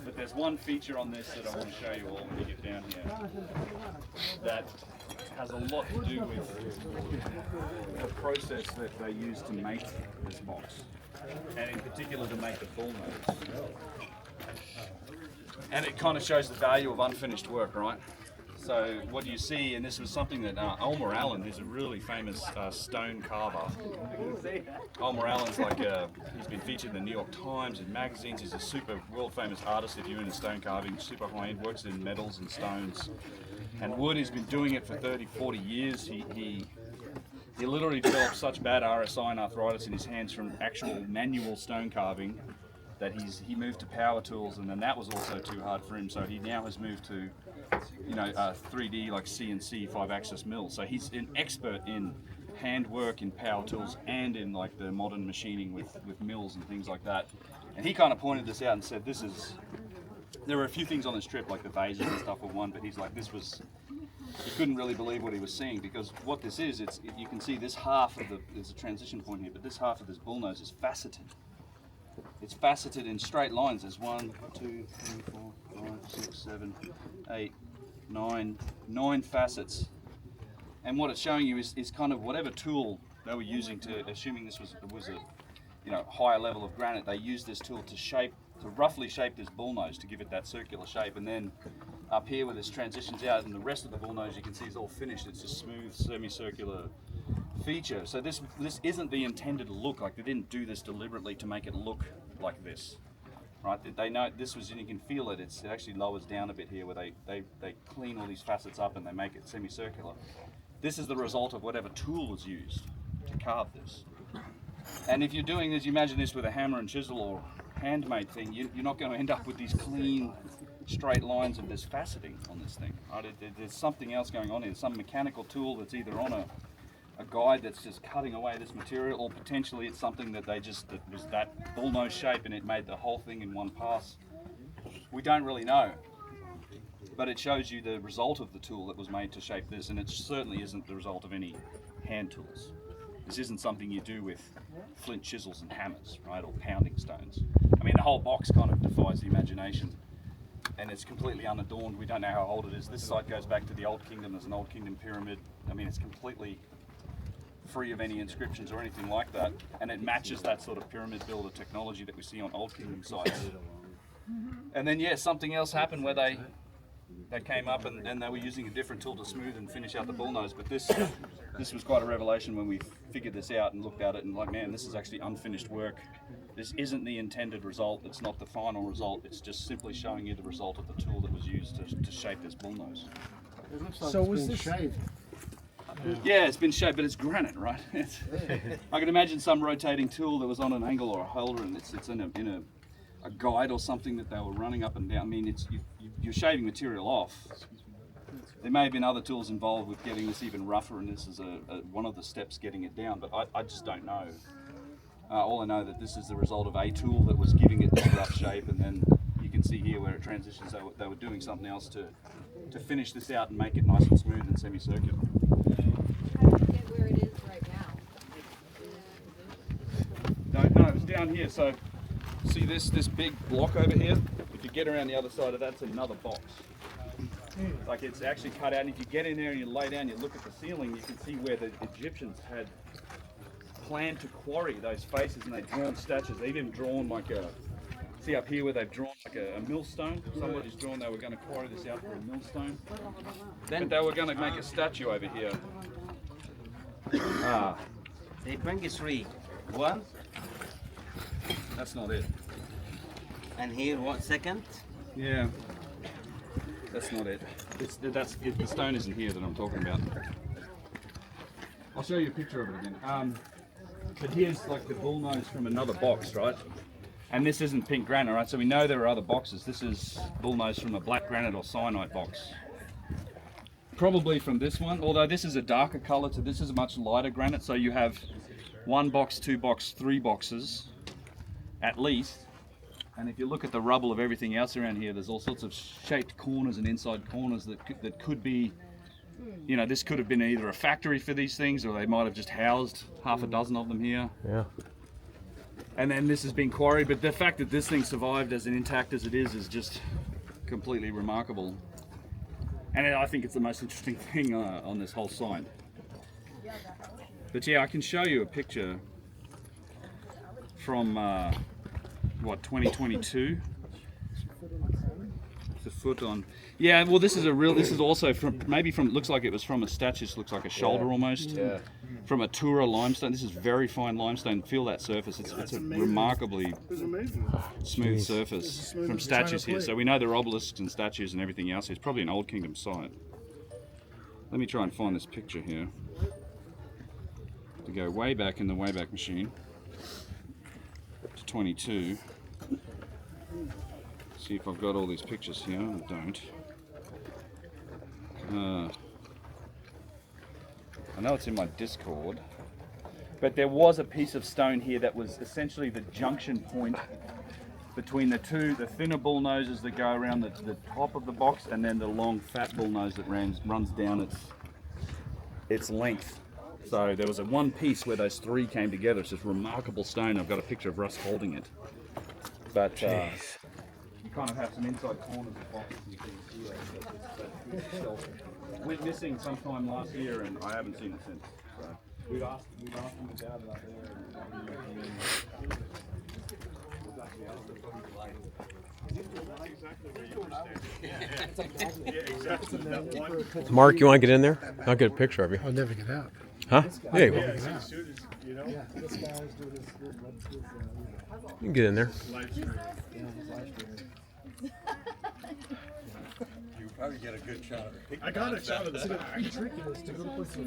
But there's one feature on this that I want to show you all when you get down here that has a lot to do with the process that they use to make this box, and in particular to make the bull nose. And it kind of shows the value of unfinished work, right? So what you see, and this was something that Ulmer Allen, who's a really famous stone carver. Ulmer Allen's like, he's been featured in the New York Times, in magazines. He's a super world famous artist if you're into stone carving, super high end, works in metals and stones and wood. He's been doing it for 30, 40 years. He literally developed such bad RSI and arthritis in his hands from actual manual stone carving that he moved to power tools, and then that was also too hard for him. So he now has moved to 3D like CNC 5-axis mills. So he's an expert in handwork, in power tools, and in like the modern machining with mills and things like that. And he kind of pointed this out and said, there were a few things on this trip, like the vases and stuff were one, but he's like, he couldn't really believe what he was seeing, because what this is, you can see this half of there's a transition point here, but this half of this bullnose is faceted. It's faceted in straight lines. There's 1, 2, 3, 4, 5, 6, 7, 8, 9 facets. And what it's showing you is kind of whatever tool they were using to, assuming this was a higher level of granite, they used this tool to roughly shape this bullnose to give it that circular shape. And then up here where this transitions out, and the rest of the bullnose you can see is all finished. It's a smooth semicircular feature. So this isn't the intended look. Like, they didn't do this deliberately to make it look like this, right? They know this was, and you can feel it. It actually lowers down a bit here, where they clean all these facets up and they make it semicircular. This is the result of whatever tool was used to carve this. And if you're doing this, you imagine this with a hammer and chisel or handmade thing, you're not going to end up with these clean, straight lines of this faceting on this thing, right? There's something else going on here. There's some mechanical tool that's either on a guide that's just cutting away this material, or potentially it's something that that was that bullnose shape and it made the whole thing in one pass. We don't really know, but it shows you the result of the tool that was made to shape this, and it certainly isn't the result of any hand tools. This isn't something you do with flint chisels and hammers, right, or pounding stones. I mean, the whole box kind of defies the imagination, and it's completely unadorned. We don't know how old it is. This site goes back to the Old Kingdom. There's an Old Kingdom pyramid. I mean, it's completely free of any inscriptions or anything like that, and it matches that sort of pyramid builder technology that we see on Old Kingdom sites. And then, yeah, something else happened where they came up and they were using a different tool to smooth and finish out the bullnose. But this was quite a revelation when we figured this out and looked at it and like, man, this is actually unfinished work. This isn't the intended result. It's not the final result. It's just simply showing you the result of the tool that was used to shape this bullnose. It looks like So it's was been this shaved. Yeah, it's been shaped, but it's granite, right? I can imagine some rotating tool that was on an angle or a holder, and it's in a guide or something that they were running up and down. I mean, you're shaving material off. There may have been other tools involved with getting this even rougher, and this is one of the steps getting it down, but I just don't know. All I know that this is the result of a tool that was giving it this rough shape, and then you can see here where it transitions, they were doing something else to finish this out and make it nice and smooth and semicircular. How do you get where it is right now? Don't know, it's down here. So see this big block over here? If you get around the other side of that, it's another box. Like, it's actually cut out, and if you get in there and you lay down, you look at the ceiling, you can see where the Egyptians had planned to quarry those faces, and they'd drawn statues. They've even drawn like see up here where they've drawn like a millstone. Somebody's drawn they were going to quarry this out for a millstone. But they were going to make a statue over here. They bring it three. One, That's not it. and here one second. Yeah. That's not it. The stone isn't here that I'm talking about. I'll show you a picture of it again. But here's like the bullnose from another box, right? And this isn't pink granite, right? So we know there are other boxes. This is bullnose from a black granite or cyanite box. Probably from this one, although this is a darker color, so this is a much lighter granite. So you have 1 box, 2 box, 3 boxes at least. And if you look at the rubble of everything else around here, there's all sorts of shaped corners and inside corners that could be, this could have been either a factory for these things, or they might have just housed half a dozen of them here. Yeah. And then this has been quarried, but the fact that this thing survived as intact as it is just completely remarkable. And I think it's the most interesting thing on this whole site. But yeah, I can show you a picture from what, 2022. It's a foot on. Yeah, well, this is also from, maybe from, looks like it was from a statue. Looks like a shoulder almost. Yeah. From a Tura limestone. This is very fine limestone. Feel that surface. It's a remarkably smooth surface from statues here. So we know there are obelisks and statues and everything else. It's probably an Old Kingdom site. Let me try and find this picture here. To go way back in the Wayback Machine to 22. See if I've got all these pictures here. I don't. I know it's in my Discord, but there was a piece of stone here that was essentially the junction point between the thinner bull noses that go around the top of the box, and then the long fat bull nose that runs down its length. So there was one piece where those three came together. It's this remarkable stone. I've got a picture of Russ holding it. But you kind of have some inside corners of boxes and things here. Went missing sometime last year, and I haven't seen it since. So we've asked them about it up there. Mark, you want to get in there? I'll get a picture of you. I'll never get out. Huh? Yeah, you will. Yeah, this guy's doing his You can get in there. You probably get a good shot of it. I got a shot of that. The trick is to go to